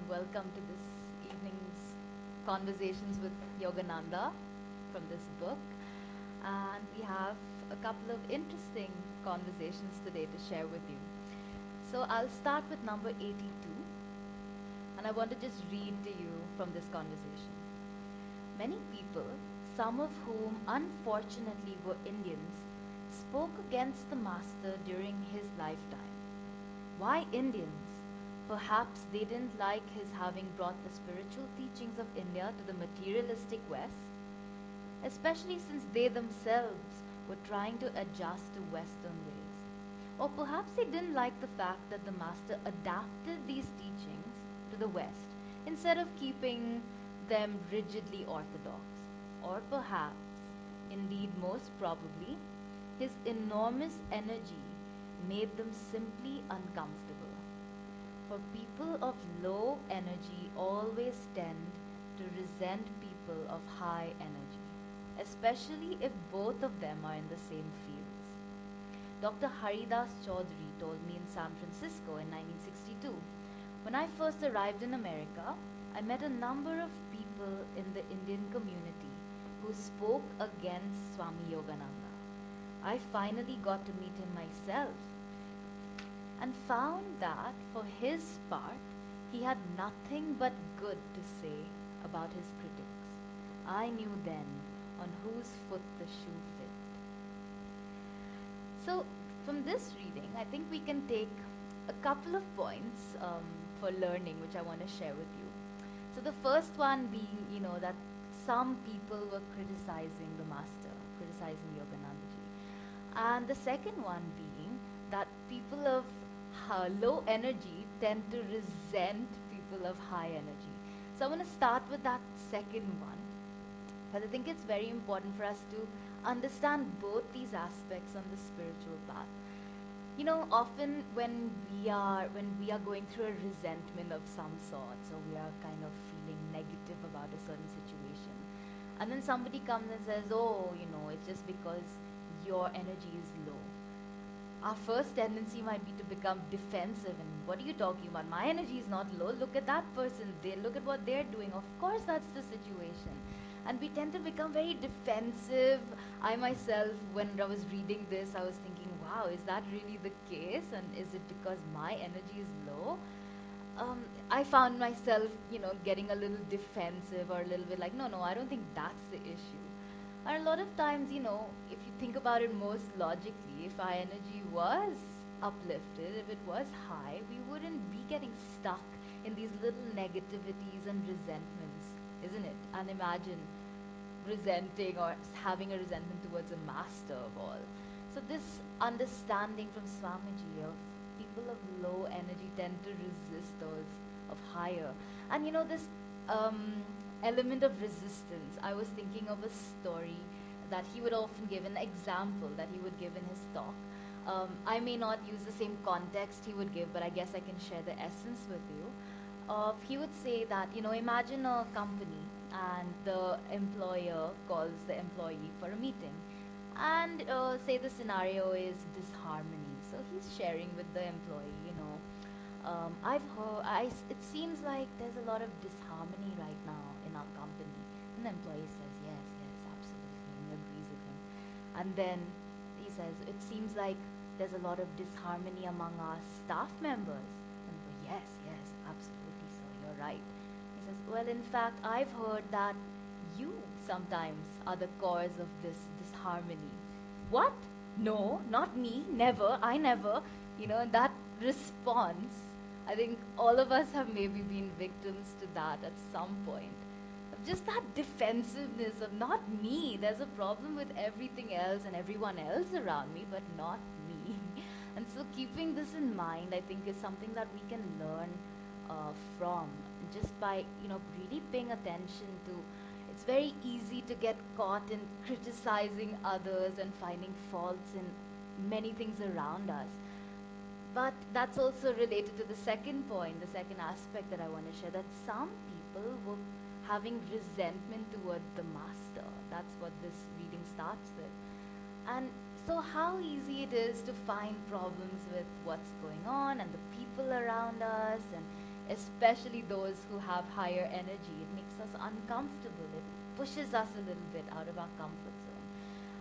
welcome to this evening's Conversations with Yogananda from this book. And we have a couple of interesting conversations today to share with you. So I'll start with number 82, and I want to just read to you from this conversation. Many people, some of whom unfortunately were Indians, spoke against the master during his lifetime. Why Indians? Perhaps they didn't like his having brought the spiritual teachings of India to the materialistic West, especially since they themselves were trying to adjust to Western ways. Or perhaps they didn't like the fact that the master adapted these teachings to the West instead of keeping them rigidly orthodox. Or perhaps, indeed most probably, his enormous energy made them simply uncomfortable. For people of low energy always tend to resent people of high energy, especially if both of them are in the same fields. Dr. Haridas Chaudhary told me in San Francisco in 1962. When I first arrived in America, I met a number of people in the Indian community who spoke against Swami Yogananda. I finally got to meet him myself and found that for his part, he had nothing but good to say about his critics. I knew then on whose foot the shoe fit. So, from this reading, I think we can take a couple of points for learning, which I want to share with you. So, the first one being, that some people were criticizing the master, criticizing Yoganandaji. And the second one being that people of low energy tend to resent people of high energy. So I'm going to start with that second one, because I think it's very important for us to understand both these aspects on the spiritual path. Often when we are going through a resentment of some sort, so we are kind of feeling negative about a certain situation, and then somebody comes and says, oh, it's just because your energy is low. Our first tendency might be to become defensive, and what are you talking about? My energy is not low. Look at that person. Look at what they're doing. Of course that's the situation. And we tend to become very defensive. I myself, when I was reading this, I was thinking, wow, is that really the case? And is it because my energy is low? I found myself, getting a little defensive or a little bit like, no, I don't think that's the issue. And a lot of times, if you think about it most logically, if our energy was uplifted, if it was high, we wouldn't be getting stuck in these little negativities and resentments, isn't it? And imagine resenting or having a resentment towards a master of all. So this understanding from Swamiji of people of low energy tend to resist those of higher. And this element of resistance, I was thinking of a story that he would often give, an example that he would give in his talk. I may not use the same context he would give, but I guess I can share the essence with you. He would say that, imagine a company and the employer calls the employee for a meeting. And say the scenario is disharmony. So he's sharing with the employee, I've heard, it seems like there's a lot of disharmony right now in our company. And the employee says, yes, absolutely, and agrees with him. And then he says, it seems like there's a lot of disharmony among our staff members. And yes, absolutely, sir, you're right. He says, well, in fact, I've heard that you sometimes are the cause of this disharmony. What? No, not me, never, I never. That response, I think all of us have maybe been victims to that at some point. Just that defensiveness of not me, there's a problem with everything else and everyone else around me, but not me. And so keeping this in mind, I think, is something that we can learn from, just by, really paying attention to. It's very easy to get caught in criticizing others and finding faults in many things around us. But that's also related to the second point, the second aspect that I want to share, that some people were having resentment toward the master. That's what this reading starts with. And so how easy it is to find problems with what's going on and the people around us, and especially those who have higher energy. It makes us uncomfortable. It pushes us a little bit out of our comfort zone.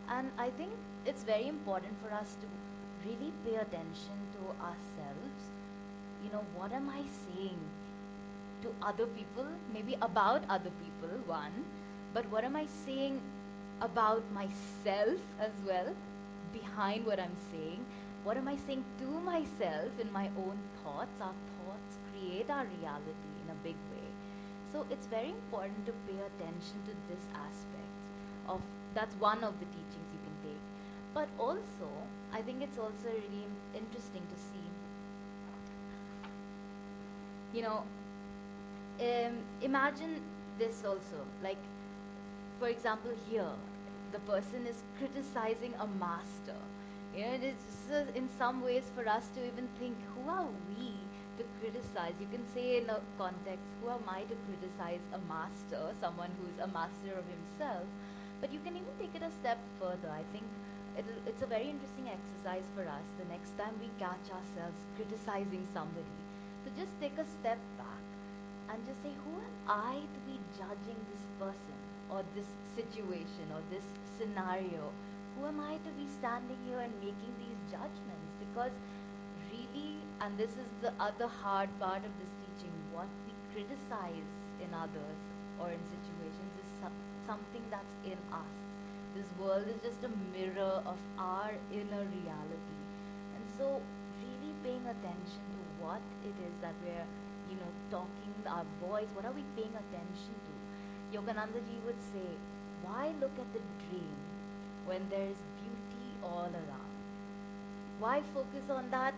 And I think it's very important for us to really pay attention to ourselves. What am I saying to other people? Maybe about other people, one, but what am I saying about myself as well, behind what I'm saying? What am I saying to myself in my own thoughts? Our thoughts create our reality in a big way. So it's very important to pay attention to this aspect of, that's one of the teachings you can take. But also, I think it's also really interesting to see, imagine this also, like, for example, here, the person is criticizing a master. It's in some ways for us to even think, who are we to criticize? You can say in a context, who am I to criticize a master, someone who's a master of himself? But you can even take it a step further. I think it's a very interesting exercise for us the next time we catch ourselves criticizing somebody, to just take a step back and just say, who am I to be judging this person or this situation or this scenario? Who am I to be standing here and making these judgments? Because really, and this is the other hard part of this teaching, what we criticize in others or in situations is something that's in us. This world is just a mirror of our inner reality. And so really paying attention to what it is that we're, talking, our voice, what are we paying attention to? Yogananda ji would say, why look at the drain when there's beauty all around? Why focus on that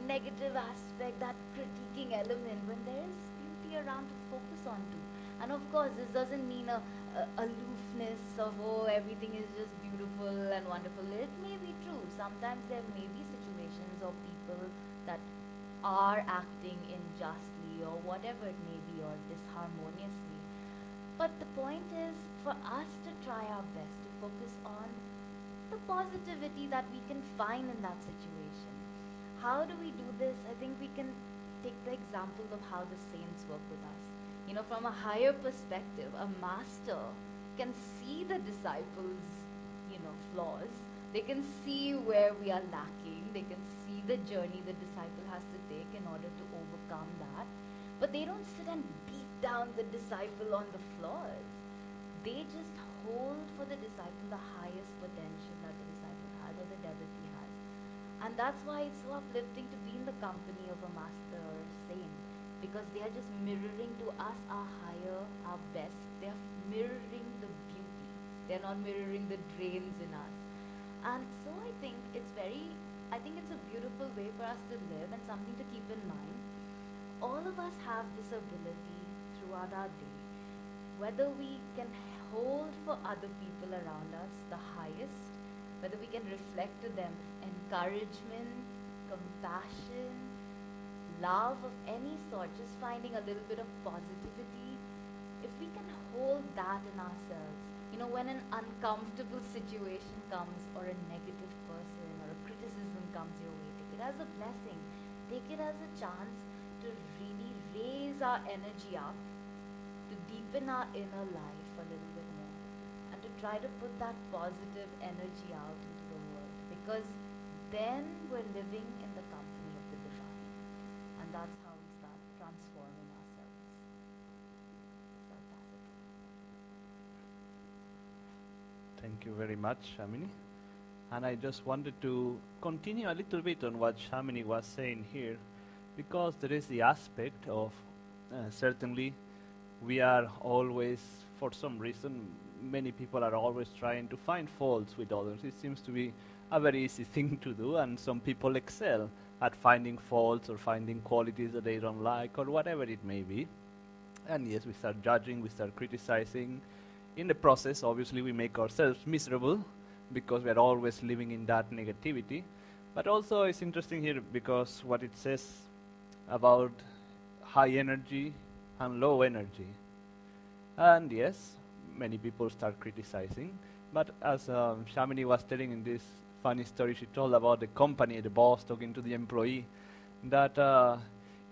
negative aspect, that critiquing element, when there's beauty around to focus on to? And of course, this doesn't mean a aloofness of, oh, everything is just beautiful and wonderful. It may be true. Sometimes there may be situations or people that are acting unjustly or whatever it may be, or disharmoniously. But the point is for us to try our best to focus on the positivity that we can find in that situation. How do we do this? I think we can take the example of how the saints work with us. From a higher perspective, a master can see the disciples, flaws. They can see where we are lacking. They can see the journey the disciple has to take in order to overcome that. But they don't sit and beat down the disciple on the flaws. They just hold for the disciple the highest potential that the disciple has or the devotee has. And that's why it's so uplifting to be in the company of a master or a saint, because they are just mirroring to us our higher, our best. They are mirroring the beauty. They're not mirroring the drains in us. And so I think it's a beautiful way for us to live and something to keep in mind. All of us have this ability throughout our day, whether we can hold for other people around us the highest, whether we can reflect to them encouragement, compassion, love of any sort, just finding a little bit of positivity. If we can hold that in ourselves, when an uncomfortable situation comes or a negative person or a criticism comes your way, take it as a blessing. Take it as a chance to really raise our energy up, to deepen our inner life a little bit more, and to try to put that positive energy out into the world, because then we're living in the company of the divine, and that's how we start transforming ourselves. So I'll pass it. Thank you very much, Shamini. And I just wanted to continue a little bit on what Shamini was saying here, because there is the aspect of certainly we are always, for some reason, many people are always trying to find faults with others. It seems to be a very easy thing to do, and some people excel at finding faults or finding qualities that they don't like or whatever it may be. And yes, we start judging, we start criticizing. In the process, obviously, we make ourselves miserable because we are always living in that negativity. But also it's interesting here because what it says about high energy and low energy. And yes, many people start criticizing. But as Shamini was telling in this funny story she told about the company, the boss talking to the employee, that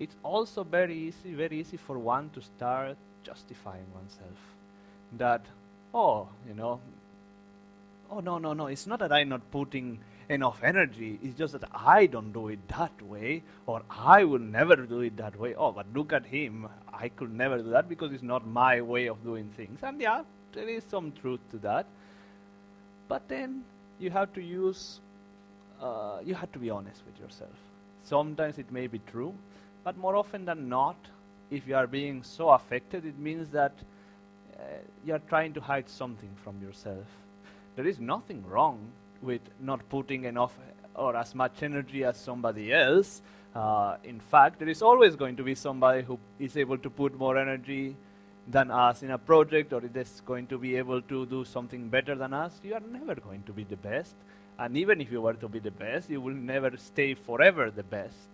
it's also very easy for one to start justifying oneself. That, oh, oh, no, it's not that I'm not putting enough energy, it's just that I don't do it that way, or I will never do it that way. Oh, but look at him, I could never do that because it's not my way of doing things. And yeah, there is some truth to that. But then you have to you have to be honest with yourself. Sometimes it may be true, but more often than not, if you are being so affected, it means that you are trying to hide something from yourself. There is nothing wrong with not putting enough or as much energy as somebody else. In fact, there is always going to be somebody who is able to put more energy than us in a project, or is going to be able to do something better than us. You are never going to be the best. And even if you were to be the best, you will never stay forever the best.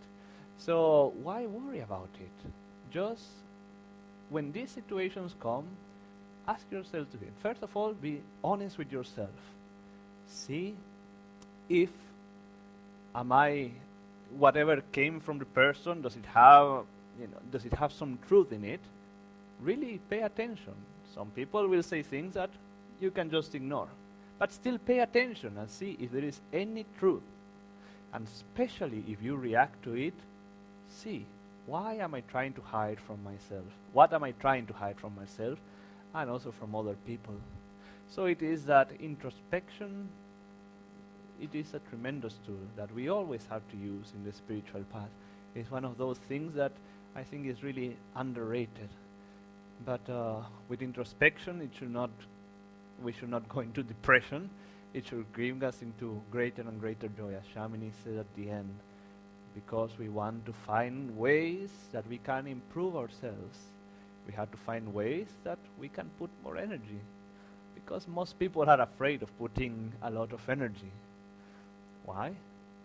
So why worry about it? Just when these situations come, ask yourself to be. First of all, be honest with yourself. See if whatever came from the person, does it have some truth in it? Really pay attention. Some people will say things that you can just ignore. But still pay attention and see if there is any truth. And especially if you react to it, see, why am I trying to hide from myself? What am I trying to hide from myself? And also from other people. So it is that introspection, it is a tremendous tool that we always have to use in the spiritual path. It's one of those things that I think is really underrated. But with introspection, we should not go into depression. It should bring us into greater and greater joy, as Shamini said at the end, because we want to find ways that we can improve ourselves. We have to find ways that we can put more energy, because most people are afraid of putting a lot of energy. Why?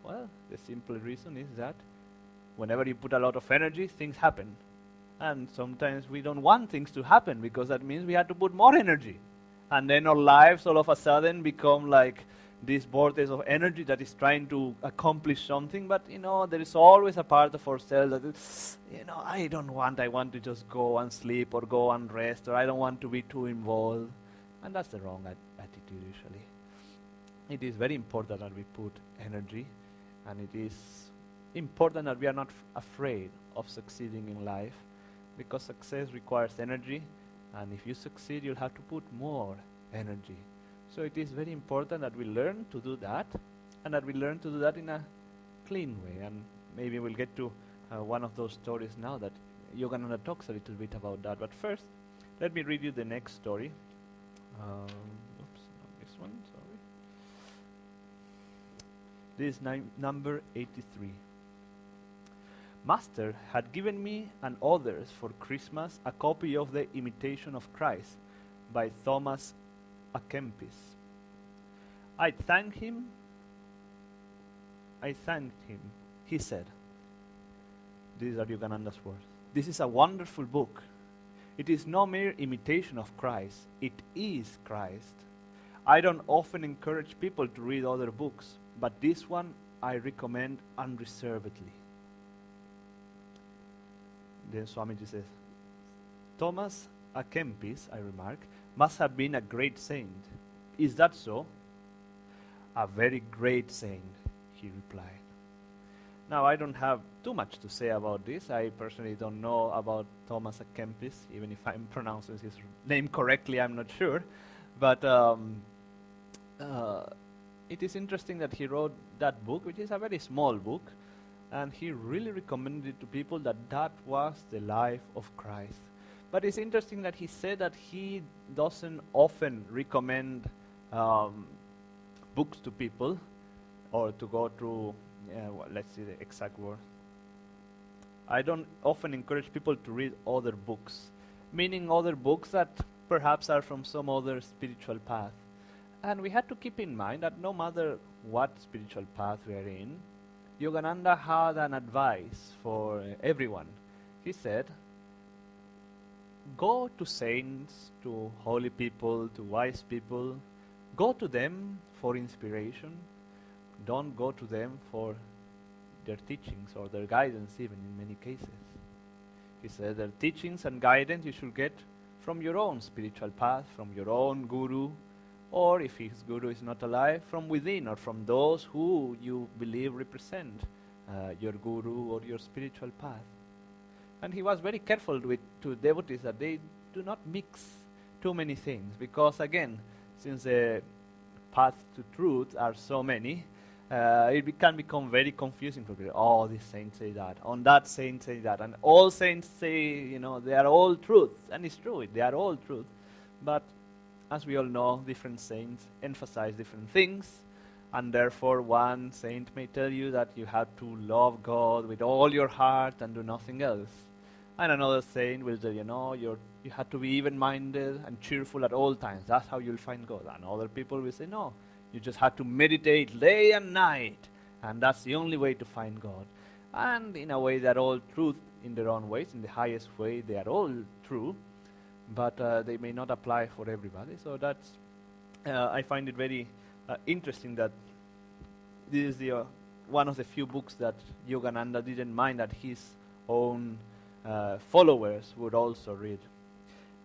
Well, the simple reason is that whenever you put a lot of energy, things happen. And sometimes we don't want things to happen because that means we have to put more energy. And then our lives all of a sudden become like this vortex of energy that is trying to accomplish something, but there is always a part of ourselves that is, I want to just go and sleep or go and rest, or I don't want to be too involved. And that's the wrong attitude usually. It is very important that we put energy, and it is important that we are not afraid of succeeding in life, because success requires energy, and if you succeed, you'll have to put more energy. So it is very important that we learn to do that, and that we learn to do that in a clean way. And maybe we'll get to one of those stories now that Yogananda talks a little bit about that. But first, let me read you the next story. Oops, not this one, sorry. This is number 83. Master had given me and others for Christmas a copy of The Imitation of Christ by Thomas A Kempis. I thanked him, he said. These are Yogananda's words. This is a wonderful book. It is no mere imitation of Christ. It is Christ. I don't often encourage people to read other books, but this one I recommend unreservedly. Then Swamiji says, Thomas A Kempis, I remark, must have been a great saint. Is that so? A very great saint, he replied. Now, I don't have too much to say about this. I personally don't know about Thomas A Kempis. Even if I'm pronouncing his name correctly, I'm not sure. But it is interesting that he wrote that book, which is a very small book, and he really recommended it to people that was the life of Christ. But it's interesting that he said that he doesn't often recommend books to people, or to go through, let's see the exact word. I don't often encourage people to read other books, meaning other books that perhaps are from some other spiritual path. And we had to keep in mind that no matter what spiritual path we are in, Yogananda had an advice for everyone. He said, go to saints, to holy people, to wise people. Go to them for inspiration. Don't go to them for their teachings or their guidance, even in many cases. He said that teachings and guidance you should get from your own spiritual path, from your own guru, or if his guru is not alive, from within or from those who you believe represent your guru or your spiritual path. And he was very careful to devotees that they do not mix too many things, because again, since the paths to truth are so many, can become very confusing for people. Oh, this saint say that, on that saint say that, and all saints say, they are all truth, and it's true, they are all truth. But as we all know, different saints emphasize different things, and therefore one saint may tell you that you have to love God with all your heart and do nothing else. And another saint will tell you, no, you have to be even-minded and cheerful at all times. That's how you'll find God. And other people will say, no, you just have to meditate day and night, and that's the only way to find God. And in a way, they're all truth in their own ways. In the highest way, they are all true, but they may not apply for everybody. So that's, I find it very interesting that this is one of the few books that Yogananda didn't mind that his own followers would also read.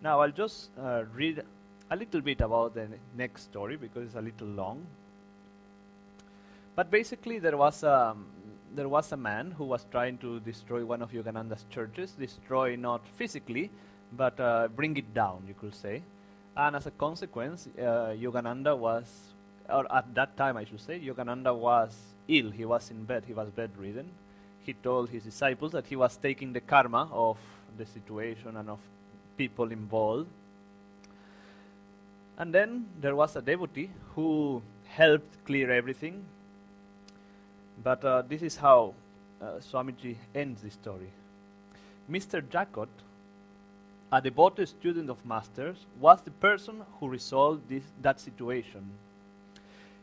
Now I'll just read a little bit about the next story because it's a little long. But basically there was a man who was trying to destroy one of Yogananda's churches, destroy not physically, but bring it down, you could say. And as a consequence, Yogananda was, or at that time I should say, Yogananda was ill. He was in bed, he was bedridden. He told his disciples that he was taking the karma of the situation and of people involved. And then there was a devotee who helped clear everything. But this is how Swamiji ends the story. Mr. Jacot, a devoted student of Master's, was the person who resolved that situation.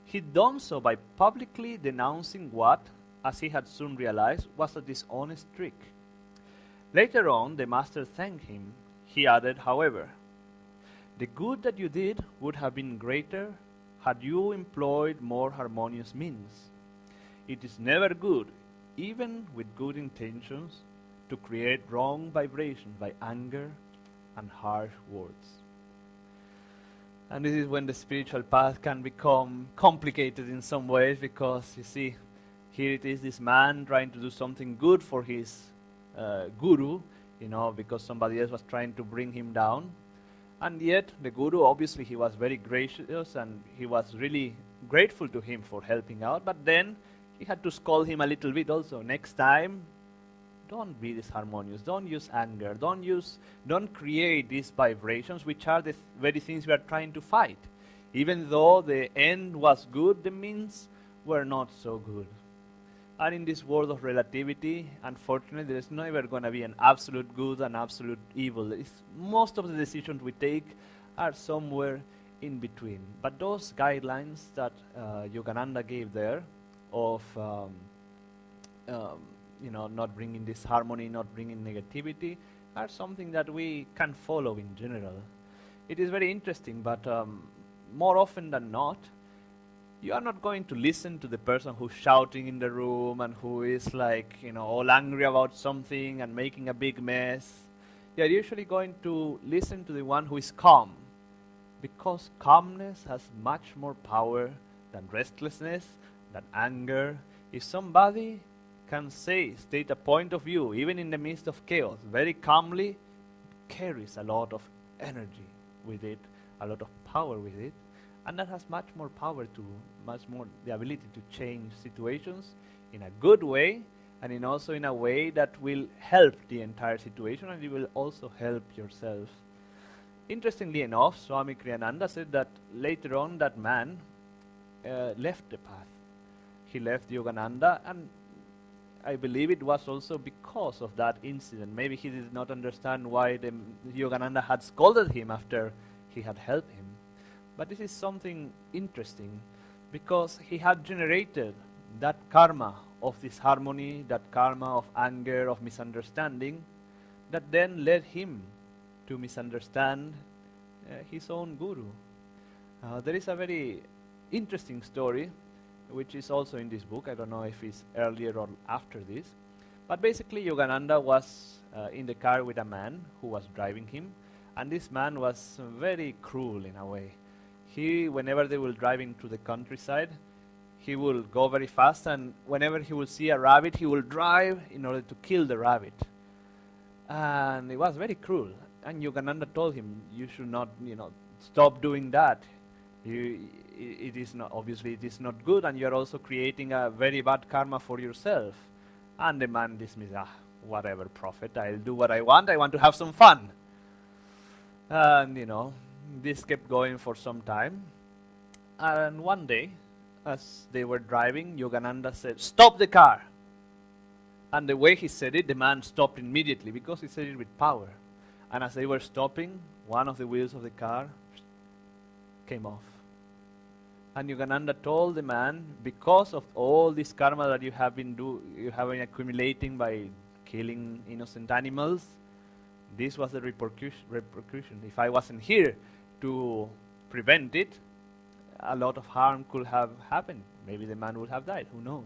He done so by publicly denouncing what, as he had soon realized, was a dishonest trick. Later on, the Master thanked him. He added, however, the good that you did would have been greater had you employed more harmonious means. It is never good, even with good intentions, to create wrong vibrations by anger and harsh words. And this is when the spiritual path can become complicated in some ways, because you see, here it is, this man trying to do something good for his guru, because somebody else was trying to bring him down. And yet the guru, obviously he was very gracious and he was really grateful to him for helping out, but then he had to scold him a little bit also. Next time, don't be disharmonious, don't use anger, don't create these vibrations, which are the very things we are trying to fight. Even though the end was good, the means were not so good. And in this world of relativity, unfortunately, there is never going to be an absolute good and absolute evil. Most of the decisions we take are somewhere in between. But those guidelines that Yogananda gave there of not bringing disharmony, not bringing negativity, are something that we can follow in general. It is very interesting, but more often than not, you are not going to listen to the person who's shouting in the room and who is all angry about something and making a big mess. You are usually going to listen to the one who is calm, because calmness has much more power than restlessness, than anger. If somebody can state a point of view, even in the midst of chaos, very calmly, it carries a lot of energy with it, a lot of power with it. And that has much more power much more the ability to change situations in a good way, and also in a way that will help the entire situation, and it will also help yourself. Interestingly enough, Swami Kriyananda said that later on that man left the path. He left Yogananda, and I believe it was also because of that incident. Maybe he did not understand why Yogananda had scolded him after he had helped him. But this is something interesting, because he had generated that karma of disharmony, that karma of anger, of misunderstanding, that then led him to misunderstand his own guru. There is a very interesting story, which is also in this book. I don't know if it's earlier or after this, But basically, Yogananda was in the car with a man who was driving him, and this man was very cruel in a way. Whenever they were driving to the countryside, he will go very fast, and whenever he will see a rabbit, he will drive in order to kill the rabbit. And it was very cruel. And Yogananda told him, you should not, stop doing that. It is not, obviously it is not good, and you are also creating a very bad karma for yourself. And the man dismissed, whatever, prophet, I'll do what I want to have some fun. And, this kept going for some time. And one day, as they were driving, Yogananda said, stop the car. And the way he said it, the man stopped immediately because he said it with power. And as they were stopping, one of the wheels of the car came off. And Yogananda told the man, because of all this karma that you have been accumulating by killing innocent animals, this was the repercussion. If I wasn't here to prevent it, a lot of harm could have happened. Maybe the man would have died, who knows.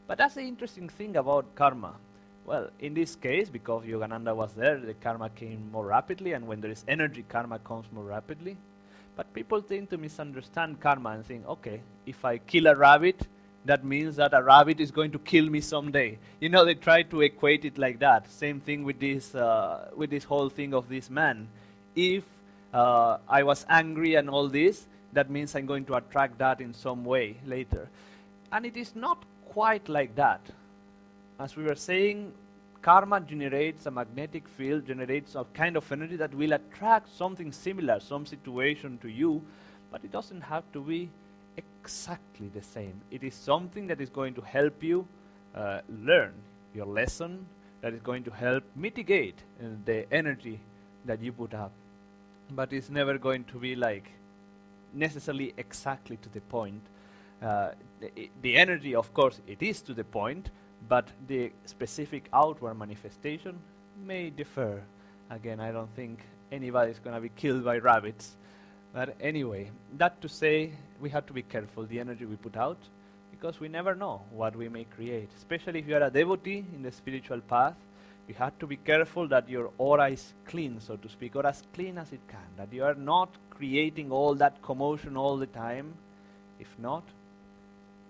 But that's the interesting thing about karma. Well, in this case, because Yogananda was there, the karma came more rapidly, and when there is energy, karma comes more rapidly. But people tend to misunderstand karma and think, okay, if I kill a rabbit, that means that a rabbit is going to kill me someday. They try to equate it like that. Same thing with this whole thing of this man. If I was angry and all this, that means I'm going to attract that in some way later. And it is not quite like that. As we were saying, karma generates a magnetic field, generates a kind of energy that will attract something similar, some situation to you, but it doesn't have to be exactly the same. It is something that is going to help you learn your lesson, that is going to help mitigate the energy that you put up. But it's never going to be like necessarily exactly to the point. The energy, of course, it is to the point, but the specific outward manifestation may differ. Again, I don't think anybody's going to be killed by rabbits. But anyway, that to say, we have to be careful the energy we put out, because we never know what we may create. Especially if you are a devotee in the spiritual path, you have to be careful that your aura is clean, so to speak, or as clean as it can, that you are not creating all that commotion all the time. If not,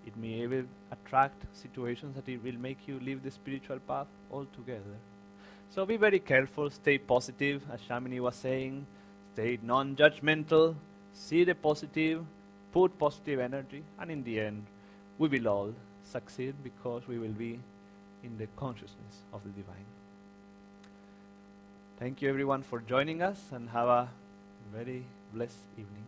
it may even attract situations that it will make you leave the spiritual path altogether. So be very careful, stay positive, as Shamini was saying, stay non-judgmental, see the positive, put positive energy, and in the end, we will all succeed because we will be in the consciousness of the divine. Thank you everyone for joining us, and have a very blessed evening.